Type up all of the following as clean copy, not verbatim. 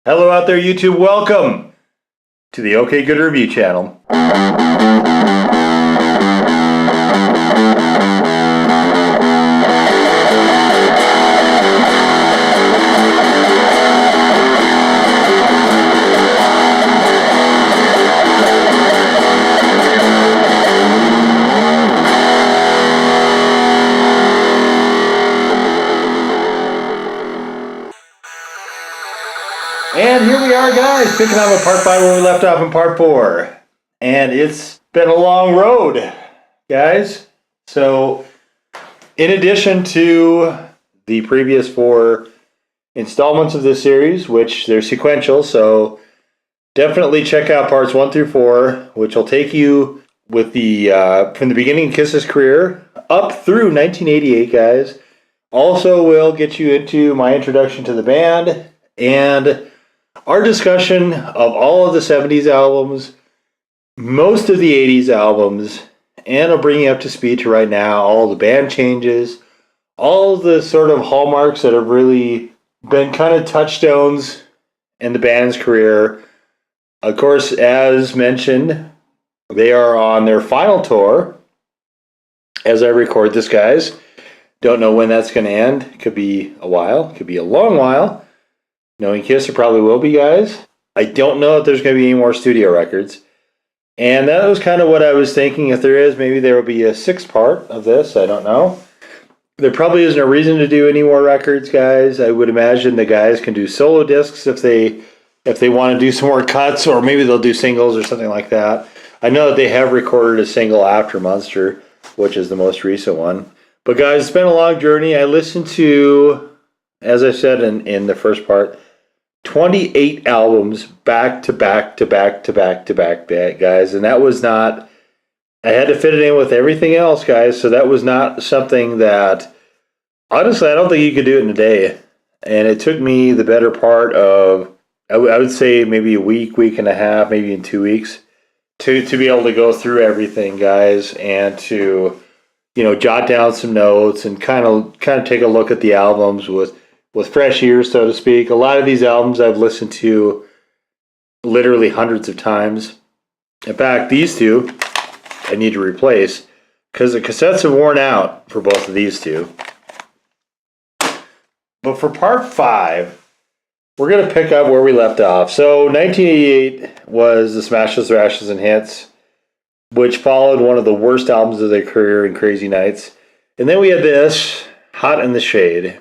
Hello out there, YouTube. Welcome to the OK Good Review channel. And here we are, guys, picking up on part 5 where we left off in part 4. And it's been a long road, guys. So, in addition to the previous 4 installments of this series, which they're sequential, so definitely check out parts 1 through 4, which will take you with the from the beginning of Kiss's career up through 1988, guys. Also will get you into my introduction to the band and our discussion of all of the 70s albums, most of the 80s albums, and I'll bring you up to speed to right now, all the band changes, all the sort of hallmarks that have really been kind of touchstones in the band's career. Of course, as mentioned, they are on their final tour as I record this, guys. Don't know when that's going to end. Could be a while. Could be a long while. Knowing Kiss, it probably will be, guys. I don't know if there's going to be any more studio records. And that was kind of what I was thinking. If there is, maybe there will be a 6th part of this. I don't know. There probably isn't a reason to do any more records, guys. I would imagine the guys can do solo discs if they want to do some more cuts, or maybe they'll do singles or something like that. I know that they have recorded a single after Monster, which is the most recent one. But guys, it's been a long journey. I listened to, as I said in the first part, 28 albums back to back to back to back to back, guys. And that was not, I had to fit it in with everything else, guys. So that was not something that, honestly, I don't think you could do it in a day. And it took me the better part of, I would say maybe a week, week and a half, maybe in 2 weeks, to be able to go through everything, guys, and to, jot down some notes and kind of take a look at the albums with fresh ears, so to speak. A lot of these albums I've listened to literally hundreds of times. In fact, these two I need to replace because the cassettes have worn out for both of these two. But for part 5, we're going to pick up where we left off. So 1988 was the Smashes, Thrashes, and Hits, which followed one of the worst albums of their career in Crazy Nights. And then we had this, Hot in the Shade.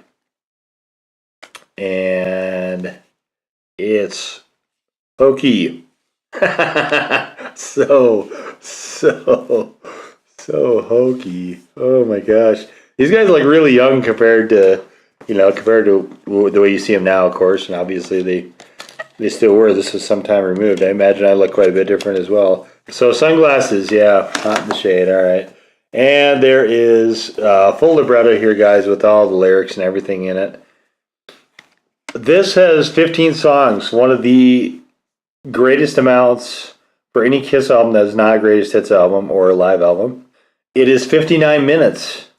And it's hokey. so hokey. Oh my gosh. These guys look really young compared to the way you see them now, of course. And obviously they still were. This was some time removed. I imagine I look quite a bit different as well. So sunglasses, yeah, Hot in the Shade, all right. And there is full libretto here, guys, with all the lyrics and everything in it. This has 15 songs, one of the greatest amounts for any Kiss album that is not a greatest hits album or a live album. It is 59 minutes.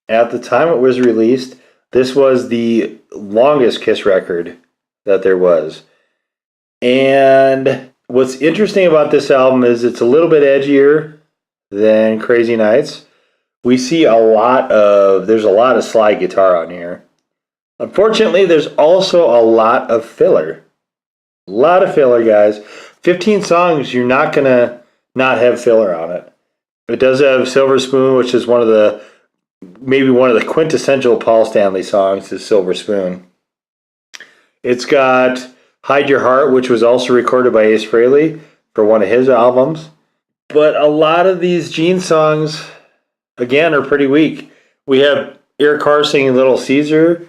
At the time it was released, this was the longest Kiss record that there was. And what's interesting about this album is it's a little bit edgier than Crazy Nights. We see there's a lot of slide guitar on here. Unfortunately, there's also a lot of filler. A lot of filler, guys. 15 songs, you're not going to not have filler on it. It does have Silver Spoon, which is maybe one of the quintessential Paul Stanley songs, is Silver Spoon. It's got Hide Your Heart, which was also recorded by Ace Frehley for one of his albums. But a lot of these Gene songs, again, are pretty weak. We have Eric Carr singing Little Caesar.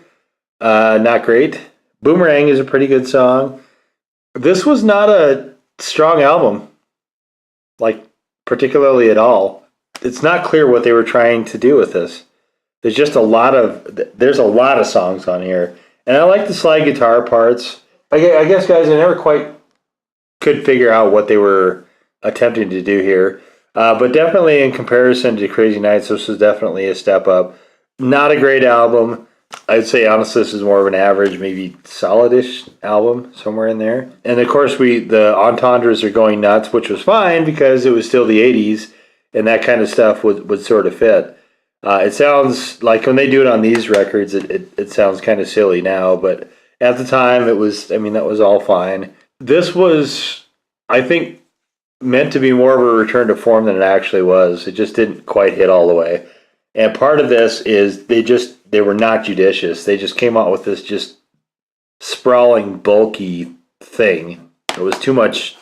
Not great. Boomerang is a pretty good song. This was not a strong album, particularly at all. It's not clear what they were trying to do with this. There's a lot of songs on here, and I like the slide guitar parts. I guess, guys, I never quite could figure out what they were attempting to do here, but definitely in comparison to Crazy Nights, this was definitely a step up. Not a great album. I'd say honestly this is more of an average, maybe solidish album, somewhere in there. And of course the entendres are going nuts, which was fine because it was still the 80s and that kind of stuff would sort of fit. It sounds like when they do it on these records, it sounds kind of silly now, but at the time that was all fine. This was, I think, meant to be more of a return to form than it actually was. It just didn't quite hit all the way. And part of this is they were not judicious. They just came out with this just sprawling, bulky thing. It was too much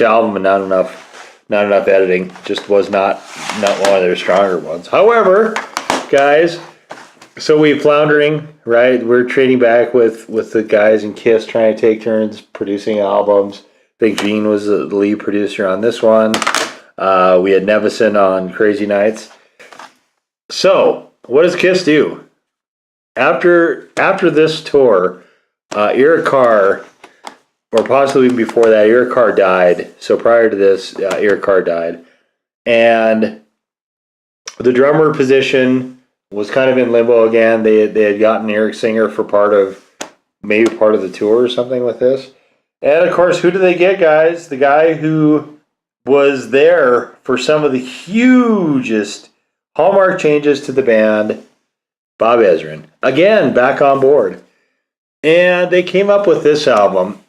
album and not enough editing. Just was not one of their stronger ones. However, guys, so we floundering, right? We're trading back with the guys in Kiss, trying to take turns producing albums. I think Gene was the lead producer on this one. We had Nevison on Crazy Nights. So, what does Kiss do? After this tour, Eric Carr, or possibly even before that, Eric Carr died. So prior to this, Eric Carr died. And the drummer position was kind of in limbo again. They had gotten Eric Singer for part of the tour or something with this. And of course, who do they get, guys? The guy who was there for some of the hugest hallmark changes to the band, Bob Ezrin. Again, back on board. And they came up with this album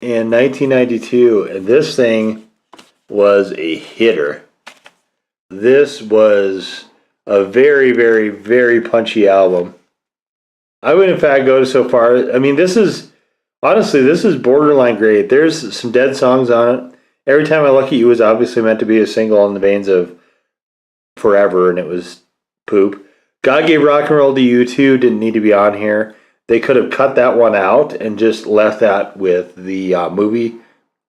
in 1992, and this thing was a hitter. This was a very, very, very punchy album. I would, in fact, go so far. I mean, this is borderline great. There's some dead songs on it. Every Time I Look at You was obviously meant to be a single in the veins of Forever, and it was poop. God Gave Rock and Roll to You Too didn't need to be on here. They could have cut that one out and just left that with the movie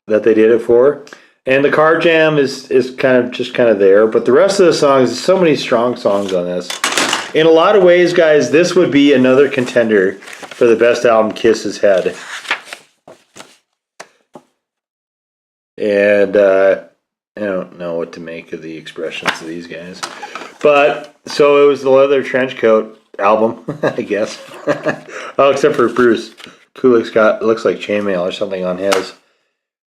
that they did it for. And the Car Jam is kind of there. But the rest of the songs, there's so many strong songs on this. In a lot of ways, guys, this would be another contender for the best album Kiss has had. And I don't know what to make of the expressions of these guys. But, so it was the Leather Trench Coat album, I guess. Oh, except for Bruce. Kulick's looks like chainmail or something on his.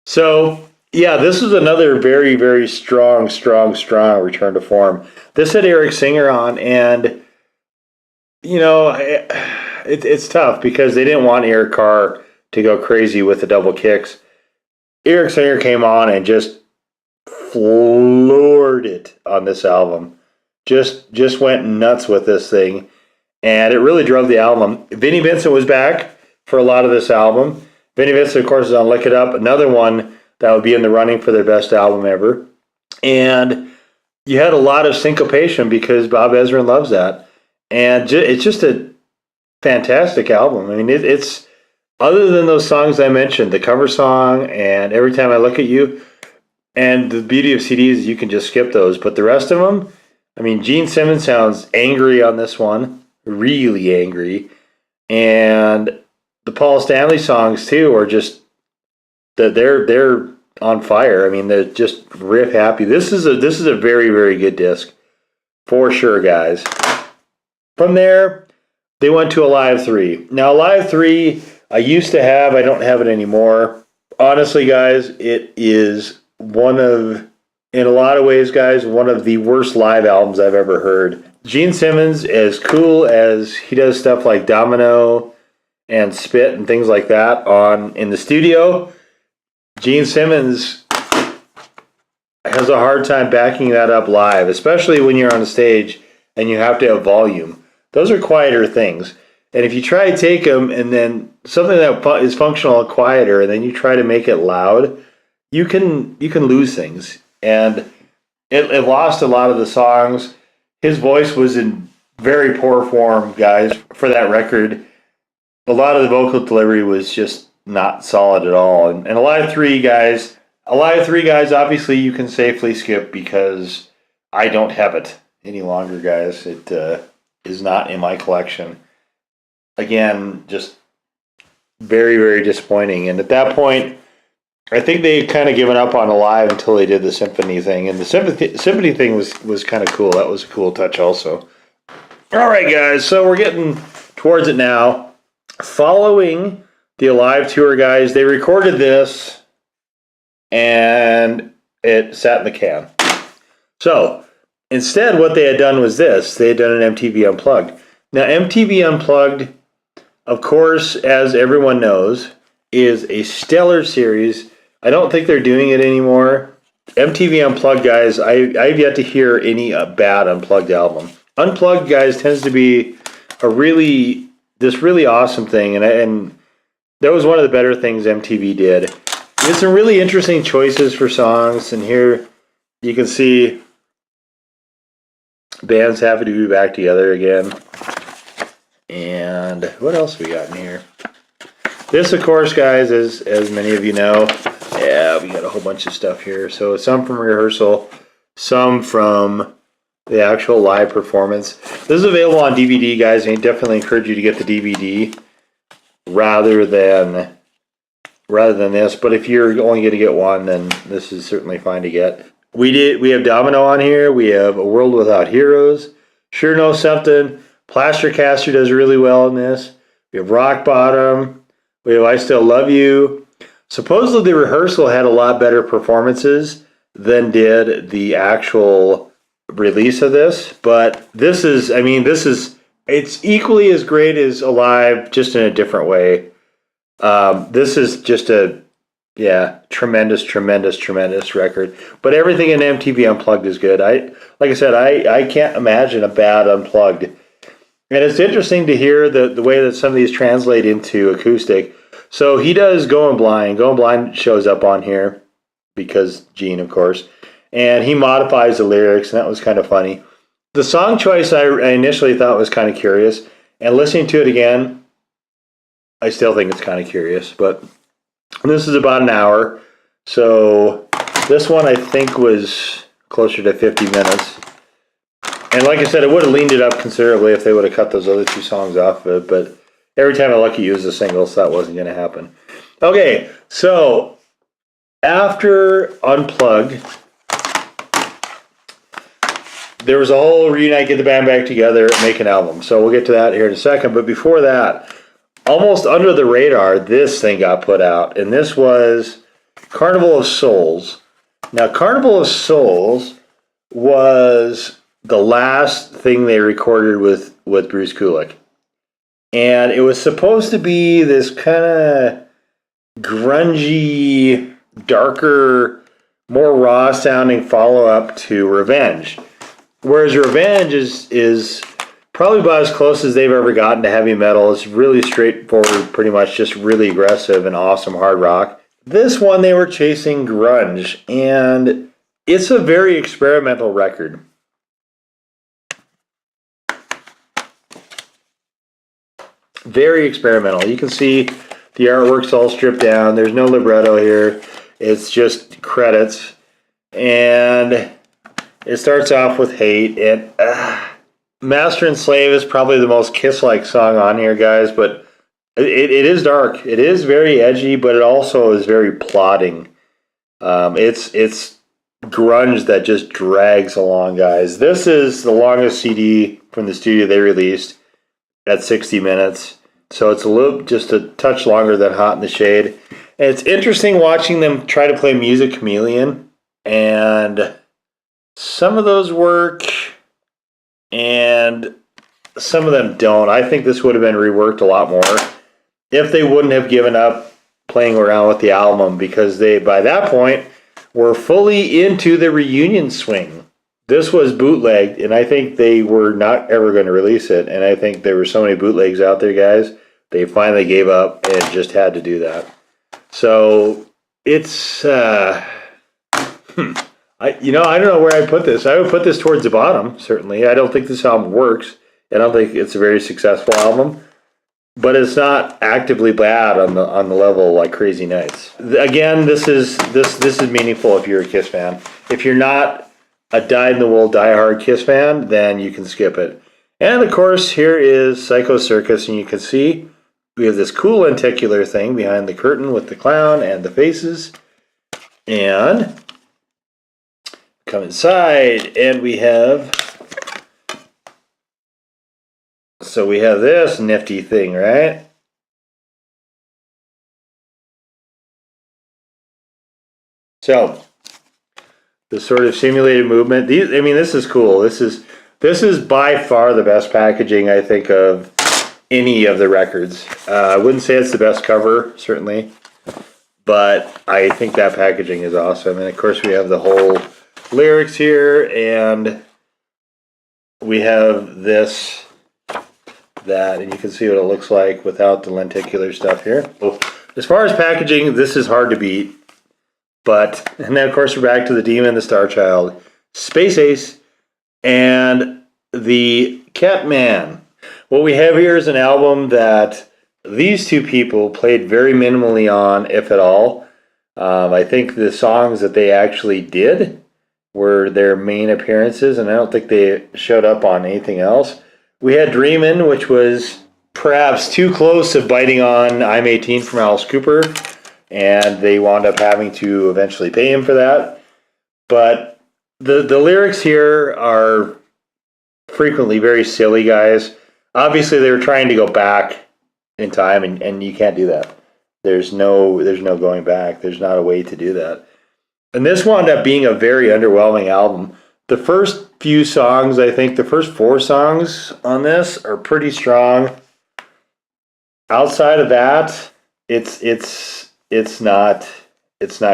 So, yeah, this is another very, very strong return to form. This had Eric Singer on, and, you know, it's tough because they didn't want Eric Carr to go crazy with the double kicks. Eric Singer came on and just floored it on this album. Just went nuts with this thing, and it really drove the album. Vinnie Vincent was back for a lot of this album. Vinnie Vincent, of course, is on Lick It Up, another one that would be in the running for their best album ever. And you had a lot of syncopation because Bob Ezrin loves that. And it's just a fantastic album. I mean, it's other than those songs I mentioned, the cover song and Every Time I Look at You, and the beauty of CDs is you can just skip those. But the rest of them, I mean, Gene Simmons sounds angry on this one, really angry. And the Paul Stanley songs, too, are just, they're on fire. I mean, they're just riff happy. This is a very, very good disc, for sure, guys. From there, they went to Alive 3. Now, Alive 3, I used to have, I don't have it anymore. Honestly, guys, it is in a lot of ways, guys, one of the worst live albums I've ever heard. Gene Simmons, as cool as he does stuff like Domino and Spit and things like that in the studio, Gene Simmons has a hard time backing that up live, especially when you're on a stage and you have to have volume. Those are quieter things. And if you try to take them and then something that is functional and quieter, and then you try to make it loud, you can lose things. And it lost a lot of the songs. His voice was in very poor form, guys, for that record. A lot of the vocal delivery was just not solid at all. And Alive 3, guys, obviously you can safely skip because I don't have it any longer, guys. It is not in my collection. Again, just very, very disappointing. And at that point, I think they kind of given up on Alive until they did the Symphony thing. And the Symphony thing was kind of cool. That was a cool touch also. All right, guys. So we're getting towards it now. Following the Alive tour, guys, they recorded this and it sat in the can. So instead, what they had done was this. They had done an MTV Unplugged. Now, MTV Unplugged, of course, as everyone knows, is a stellar series. I don't think they're doing it anymore. MTV Unplugged, guys, I've yet to hear any bad Unplugged album. Unplugged, guys, tends to be this really awesome thing, and that was one of the better things MTV did. There's some really interesting choices for songs, and here you can see band's happy to be back together again. And what else we got in here? This, of course, guys, as many of you know, yeah, we got a whole bunch of stuff here. So some from rehearsal, some from the actual live performance. This is available on DVD, guys, and I definitely encourage you to get the DVD rather than this. But if you're only going to get one, then this is certainly fine to get. We have Domino on here. We have A World Without Heroes. Sure Know Something. Plastercaster does really well in this. We have Rock Bottom. We have I Still Love You. Supposedly the rehearsal had a lot better performances than did the actual release of this. But this is, it's equally as great as Alive, just in a different way. This is just tremendous record. But everything in MTV Unplugged is good. Like I said, I can't imagine a bad Unplugged. And it's interesting to hear the way that some of these translate into acoustic. So he does Going Blind. Going Blind shows up on here because Gene, of course. And he modifies the lyrics, and that was kind of funny. The song choice I initially thought was kind of curious. And listening to it again, I still think it's kind of curious. But this is about an hour. So this one I think was closer to 50 minutes. And like I said, it would have leaned it up considerably if they would have cut those other two songs off of it. But every time I look at you as a single, so that wasn't going to happen. Okay, so after Unplugged, there was a whole reunite, get the band back together, make an album. So we'll get to that here in a second. But before that, almost under the radar, this thing got put out. And this was Carnival of Souls. Now, Carnival of Souls was the last thing they recorded with Bruce Kulick. And it was supposed to be this kind of grungy, darker, more raw-sounding follow-up to Revenge. Whereas Revenge is probably about as close as they've ever gotten to heavy metal. It's really straightforward, pretty much just really aggressive and awesome hard rock. This one, they were chasing grunge, and it's a very experimental record. Very experimental. You can see the artwork's all stripped down. There's no libretto here. It's just credits. And it starts off with Hate. And Master and Slave is probably the most Kiss-like song on here, guys. But it is dark. It is very edgy, but it also is very plodding. It's grunge that just drags along, guys. This is the longest CD from the studio they released at 60 minutes. So it's just a touch longer than Hot in the Shade. And it's interesting watching them try to play Music Chameleon. And some of those work and some of them don't. I think this would have been reworked a lot more if they wouldn't have given up playing around with the album, because they, by that point, were fully into the reunion swing. This was bootlegged, and I think they were not ever going to release it. And I think there were so many bootlegs out there, guys, they finally gave up and just had to do that. So it's, I don't know where I'd put this. I would put this towards the bottom, certainly. I don't think this album works. I don't think it's a very successful album, but it's not actively bad on the level like Crazy Nights. Again, this is meaningful if you're a Kiss fan. If you're not a dyed-in-the-wool, die-hard Kiss fan, then you can skip it. And, of course, here is Psycho Circus, and you can see we have this cool lenticular thing behind the curtain with the clown and the faces. And come inside, and we have So we have this nifty thing, right? So the sort of simulated movement. This is cool. This is by far the best packaging, I think, of any of the records. I wouldn't say it's the best cover, certainly, but I think that packaging is awesome. And of course, we have the whole lyrics here, and we have this, that, and you can see what it looks like without the lenticular stuff here. So, as far as packaging, this is hard to beat. But, and then of course we're back to the Demon, the Star Child, Space Ace, and the Catman. What we have here is an album that these two people played very minimally on, if at all. I think the songs that they actually did were their main appearances, and I don't think they showed up on anything else. We had Dreamin', which was perhaps too close to biting on I'm 18 from Alice Cooper, and they wound up having to eventually pay him for that. But the lyrics here are frequently very silly, guys. Obviously, they were trying to go back in time, and you can't do that. There's no going back. There's not a way to do that. And this wound up being a very underwhelming album. The first few songs, I think the first 4 songs on this are pretty strong. Outside of that, it's not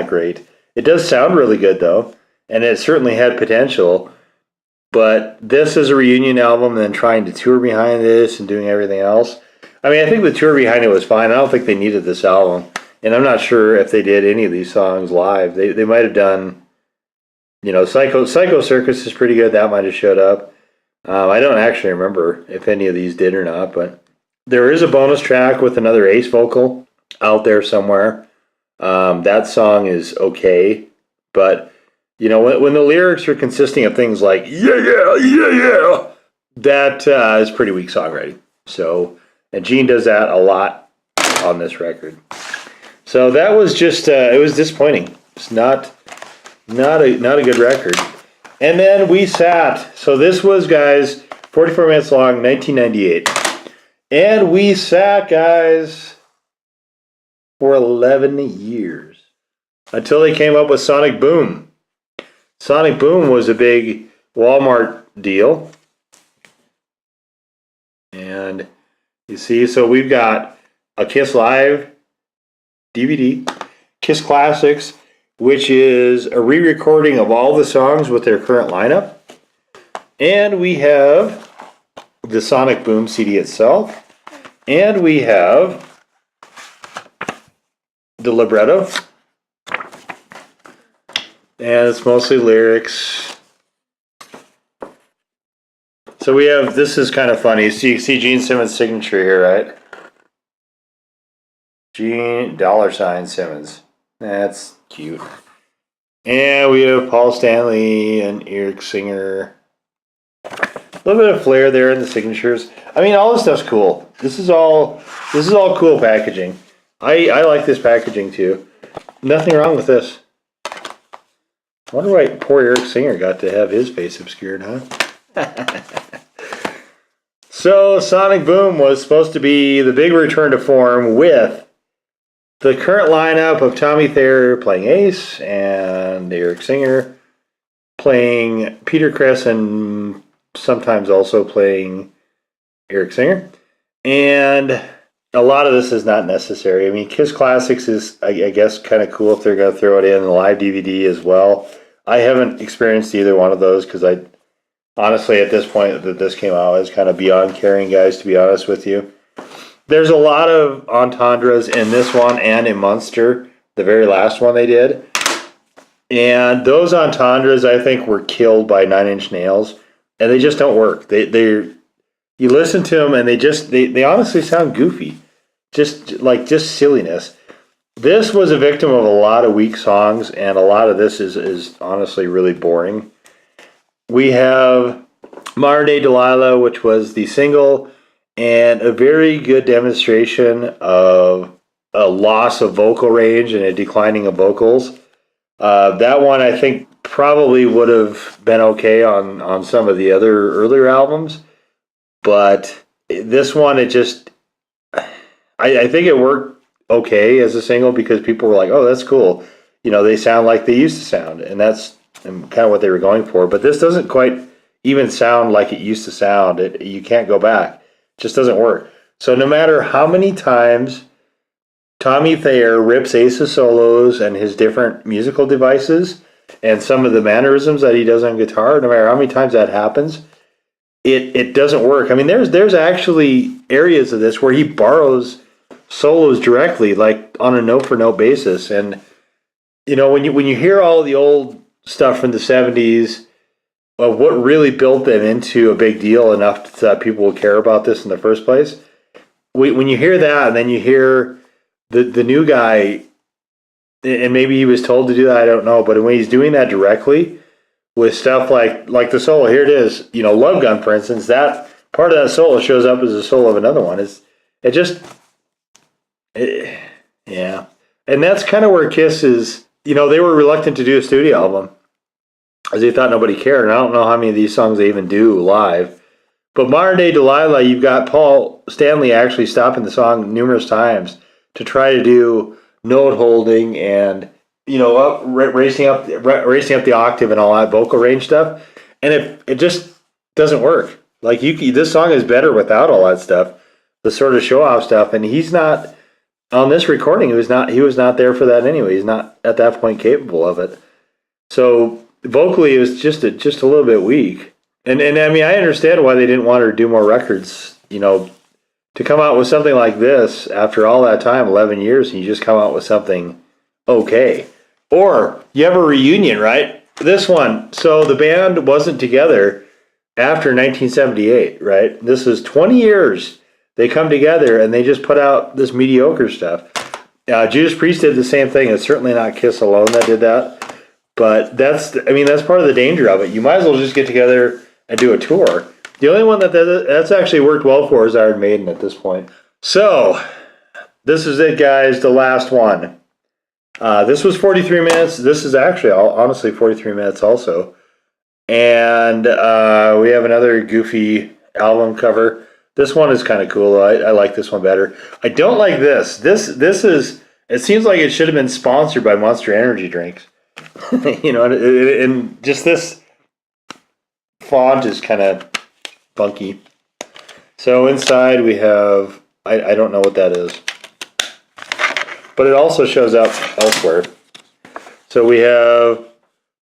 great. It does sound really good though, and it certainly had potential. But this is a reunion album, and then trying to tour behind this and doing everything else. I mean, I think the tour behind it was fine. I don't think they needed this album, and I'm not sure if they did any of these songs live. They might have done, Psycho Circus is pretty good. That might have showed up. I don't actually remember if any of these did or not, but there is a bonus track with another Ace vocal out there somewhere. That song is okay, but when the lyrics are consisting of things like yeah, that is pretty weak songwriting. So, and Gene does that a lot on this record. So that was just it was disappointing. It's not a good record. And then we sat. So this was, guys, 44 minutes long, 1998, and we sat, guys, for 11 years until they came up with Sonic Boom. Sonic Boom was a big Walmart deal. And you see, so we've got a Kiss Live DVD, Kiss Classics, which is a re-recording of all the songs with their current lineup. And we have the Sonic Boom CD itself. And we have the libretto, and it's mostly lyrics. So we have, this is kind of funny. So you can see Gene Simmons' signature here, right? Gene $ Simmons. That's cute. And we have Paul Stanley and Eric Singer. A little bit of flair there in the signatures. I mean, all this stuff's cool. This is all cool packaging. I like this packaging too. Nothing wrong with this. I wonder why poor Eric Singer got to have his face obscured, huh? So Sonic Boom was supposed to be the big return to form with the current lineup of Tommy Thayer playing Ace and Eric Singer playing Peter Criss and sometimes also playing Eric Singer. And a lot of this is not necessary. I mean, Kiss Classics is, I guess, kind of cool if they're going to throw it in the live DVD as well. I haven't experienced either one of those because I, honestly, at this point that this came out, I was kind of beyond caring, guys, to be honest with you. There's a lot of entendres in this one and in Munster, the very last one they did. And those entendres, I think, were killed by Nine Inch Nails, and they just don't work. You listen to them, and they honestly sound goofy, just silliness. This was a victim of a lot of weak songs, and a lot of this is honestly really boring. We have Modern Day Delilah, which was the single, and a very good demonstration of a loss of vocal range and a declining of vocals. That one, I think, probably would have been okay on some of the other earlier albums, but this one, it just, I think it worked okay as a single because people were like, oh, that's cool. You know, they sound like they used to sound, and that's kind of what they were going for. But this doesn't quite even sound like it used to sound. You can't go back. It just doesn't work. So no matter how many times Tommy Thayer rips Ace's solos and his different musical devices and some of the mannerisms that he does on guitar, no matter how many times that happens, it doesn't work. I mean, there's actually areas of this where he borrows solos directly, like on a note for note basis. And you know, when you hear all the old stuff from the 70s of what really built them into a big deal enough that people will care about this in the first place, when you hear that and then you hear the new guy, and maybe he was told to do that, I don't know, but when he's doing that directly with stuff like the solo, here it is, you know, Love Gun, for instance, that part of that solo shows up as a solo of another one. Yeah. And that's kind of where Kiss is, you know, they were reluctant to do a studio album as they thought nobody cared. And I don't know how many of these songs they even do live. But Modern Day Delilah, you've got Paul Stanley actually stopping the song numerous times to try to do note holding and, you know, racing up the octave and all that vocal range stuff. And it just doesn't work. Like this song is better without all that stuff, the sort of show off stuff. And he's not on this recording. He was not there for that anyway. He's not at that point capable of it. So vocally, it was just a little bit weak. And I mean, I understand why they didn't want her to do more records. You know, to come out with something like this after all that time, 11 years, and you just come out with something okay. Or you have a reunion, right? This one. So the band wasn't together after 1978, right? This is 20 years. They come together and they just put out this mediocre stuff. Judas Priest did the same thing. It's certainly not Kiss alone that did that. But that's part of the danger of it. You might as well just get together and do a tour. The only one that's actually worked well for is Iron Maiden at this point. So, this is it, guys. The last one. This was 43 minutes. This is actually, honestly, 43 minutes also. And we have another goofy album cover. This one is kind of cool. I like this one better. I don't like this. This is, it seems like it should have been sponsored by Monster Energy drinks. You know, and just this font is kind of funky. So inside we have, I don't know what that is, but it also shows up elsewhere. So we have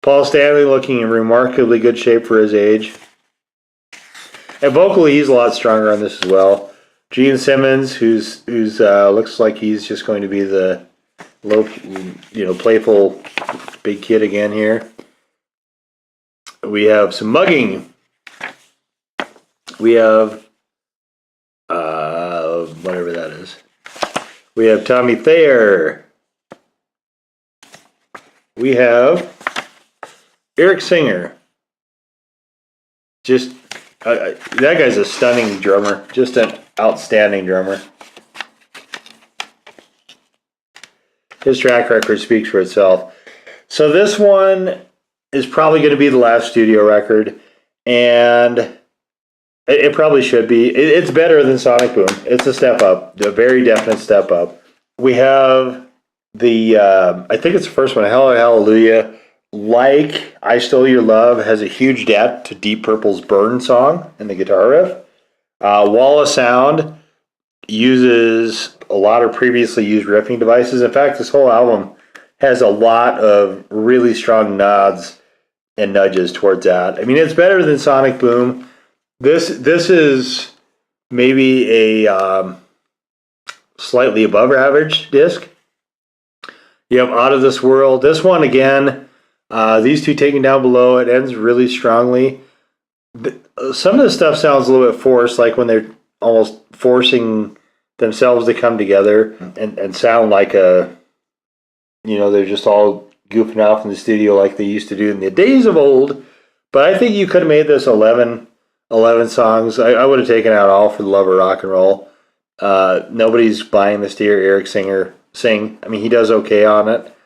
Paul Stanley looking in remarkably good shape for his age. And vocally, he's a lot stronger on this as well. Gene Simmons, who's looks like he's just going to be the low, playful big kid again here. We have some mugging. We have whatever that is. We have Tommy Thayer. We have Eric Singer. Just that guy's a stunning drummer. Just an outstanding drummer. His track record speaks for itself. So this one is probably going to be the last studio record, and it probably should be. It's better than Sonic Boom. It's a step up, a very definite step up. We have the, I think it's the first one, Hallelujah. Like I Stole Your Love has a huge debt to Deep Purple's Burn song in the guitar riff. Wall of Sound uses a lot of previously used riffing devices. In fact, this whole album has a lot of really strong nods and nudges towards that. I mean, it's better than Sonic Boom. This is maybe a slightly above average disc. You have Out of This World. This one, again, these two taken down below, it ends really strongly. Some of the stuff sounds a little bit forced, like when they're almost forcing themselves to come together and sound like they're just all goofing off in the studio like they used to do in the days of old. But I think you could have made this 11 songs. I would have taken out All for the Love of Rock and Roll. Nobody's buying this to hear Eric Singer sing. I mean, he does okay on it,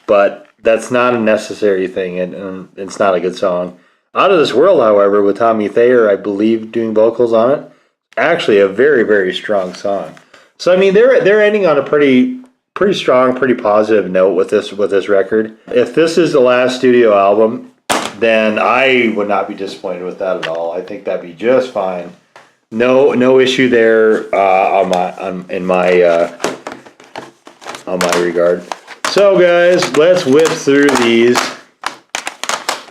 but that's not a necessary thing, and it's not a good song. Out of This World, however, with Tommy Thayer, I believe, doing vocals on it, actually a very, very strong song. So I mean, they're ending on a pretty strong, pretty positive note with this record. If this is the last studio album, then I would not be disappointed with that at all. I think that'd be just fine. No issue there on my regard. So guys, let's whip through these.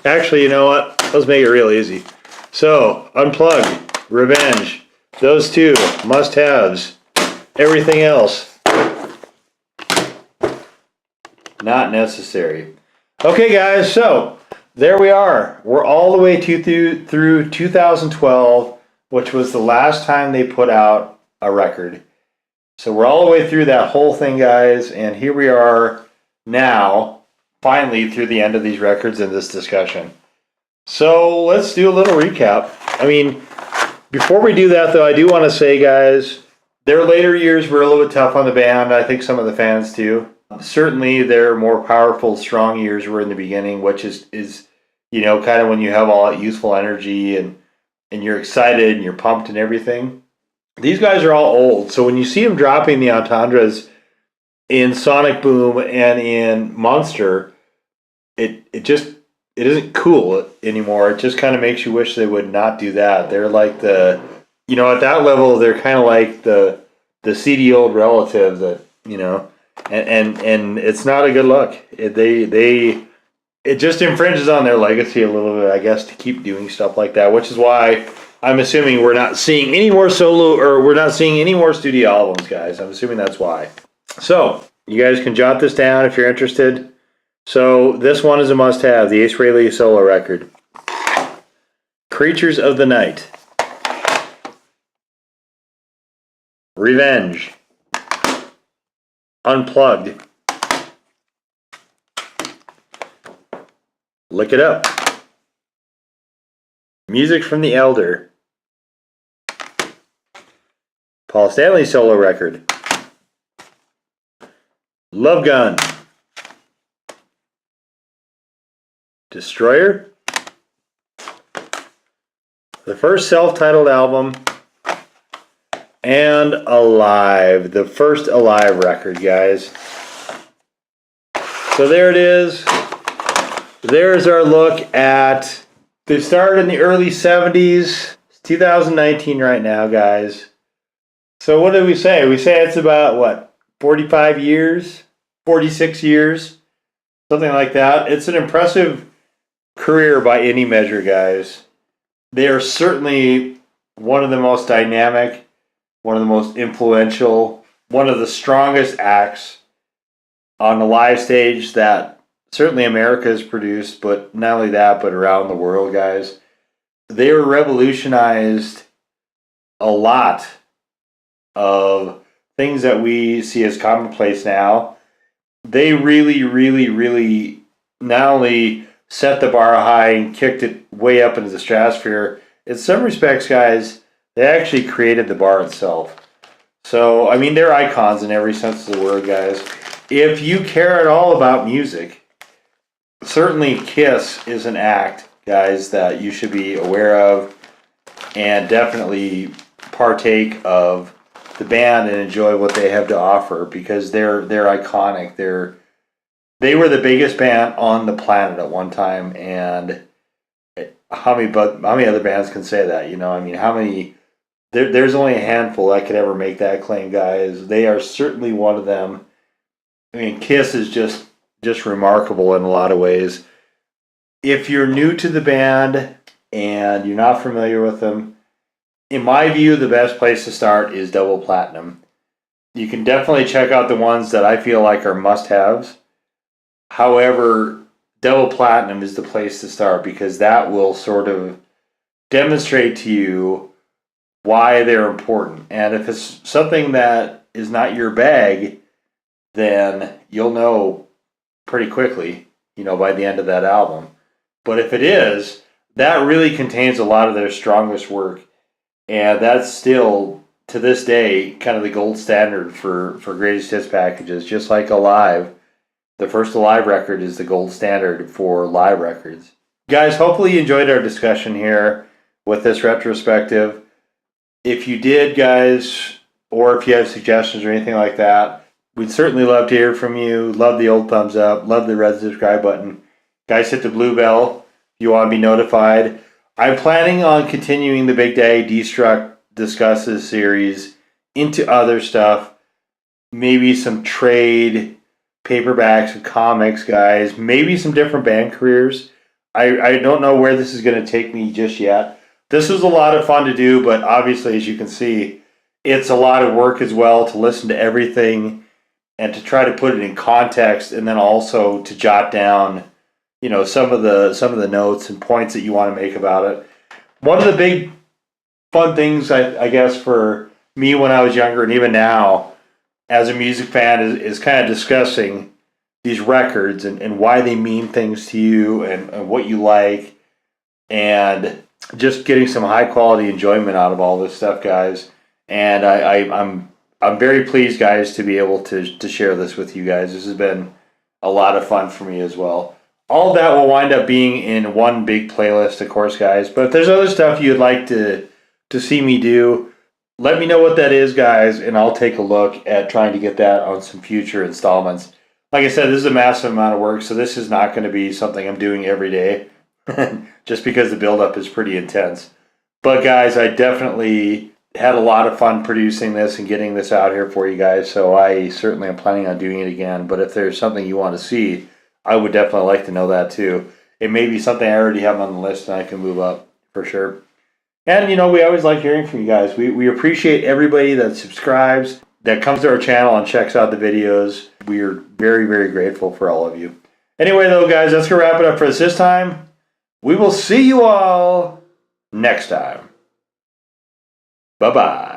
Actually, you know what? Let's make it real easy. So, Unplugged, Revenge, those two must-haves. Everything else, not necessary. Okay, guys, so there we are. We're all the way through 2012, which was the last time they put out a record. So we're all the way through that whole thing, guys, and here we are now, finally through the end of these records in this discussion. So let's do a little recap. I mean, before we do that, though, I do want to say, guys, their later years were a little bit tough on the band. I think some of the fans too. Certainly, their more powerful, strong years were in the beginning, which is kind of when you have all that youthful energy and you're excited and you're pumped and everything. These guys are all old, so when you see them dropping the entendres in Sonic Boom and in Monster, it isn't cool anymore. It just kind of makes you wish they would not do that. They're like at that level, they're kind of like the seedy old relative that, and it's not a good look. It just infringes on their legacy a little bit, I guess, to keep doing stuff like that, which is why I'm assuming we're not seeing any more we're not seeing any more studio albums, guys. I'm assuming that's why. So, you guys can jot this down if you're interested. So, this one is a must-have, the Ace Frehley solo record. Creatures of the Night. Revenge. Unplugged. Look It Up. Music from the Elder. Paul Stanley solo record. Love Gun. Destroyer. The first self-titled album. And Alive. The first Alive record, guys. So there it is. There's our look at... They started in the early 70s. It's 2019 right now, guys. So what did we say? We say it's about, 45 years? 46 years? Something like that. It's an impressive career by any measure, guys. They are certainly one of the most dynamic, one of the most influential, one of the strongest acts on the live stage that certainly America has produced, but not only that, but around the world, guys. They revolutionized a lot of things that we see as commonplace now. They really, really, really not only set the bar high and kicked it way up into the stratosphere, in some respects, guys, they actually created the bar itself. So, I mean, they're icons in every sense of the word, guys. If you care at all about music, certainly Kiss is an act, guys, that you should be aware of and definitely partake of the band and enjoy what they have to offer, because they're iconic. They were the biggest band on the planet at one time, and how many other bands can say that? I mean, how many? There's only a handful that could ever make that claim, guys. They are certainly one of them. I mean, Kiss is just remarkable in a lot of ways. If you're new to the band and you're not familiar with them, in my view, the best place to start is Double Platinum. You can definitely check out the ones that I feel like are must-haves. However, Double Platinum is the place to start, because that will sort of demonstrate to you why they're important. And if it's something that is not your bag, then you'll know pretty quickly, by the end of that album. But if it is, that really contains a lot of their strongest work. And that's still, to this day, kind of the gold standard for greatest hits packages. Just like Alive, the first Alive record is the gold standard for live records. Guys, hopefully you enjoyed our discussion here with this retrospective. If you did, guys, or if you have suggestions or anything like that, we'd certainly love to hear from you. Love the old thumbs up. Love the red subscribe button. Guys, hit the blue bell if you want to be notified. I'm planning on continuing the Big Daddy Destruct Discusses series into other stuff. Maybe some trade paperbacks of comics, guys. Maybe some different band careers. I don't know where this is going to take me just yet. This was a lot of fun to do, but obviously, as you can see, it's a lot of work as well to listen to everything and to try to put it in context, and then also to jot down, some of the notes and points that you want to make about it. One of the big fun things, I guess, for me when I was younger and even now, as a music fan, is kind of discussing these records and why they mean things to you and what you like, and just getting some high quality enjoyment out of all this stuff, guys. And I'm very pleased, guys, to be able to share this with you guys. This has been a lot of fun for me as well. All of that will wind up being in one big playlist, of course, guys. But if there's other stuff you'd like to see me do, let me know what that is, guys, and I'll take a look at trying to get that on some future installments. Like I said, this is a massive amount of work, so this is not going to be something I'm doing every day, just because the buildup is pretty intense. But, guys, I definitely had a lot of fun producing this and getting this out here for you guys, so I certainly am planning on doing it again. But if there's something you want to see, I would definitely like to know that too. It may be something I already have on the list and I can move up for sure. And, we always like hearing from you guys. We appreciate everybody that subscribes, that comes to our channel and checks out the videos. We are very, very grateful for all of you. Anyway, though, guys, that's going to wrap it up for us this time. We will see you all next time. Bye-bye.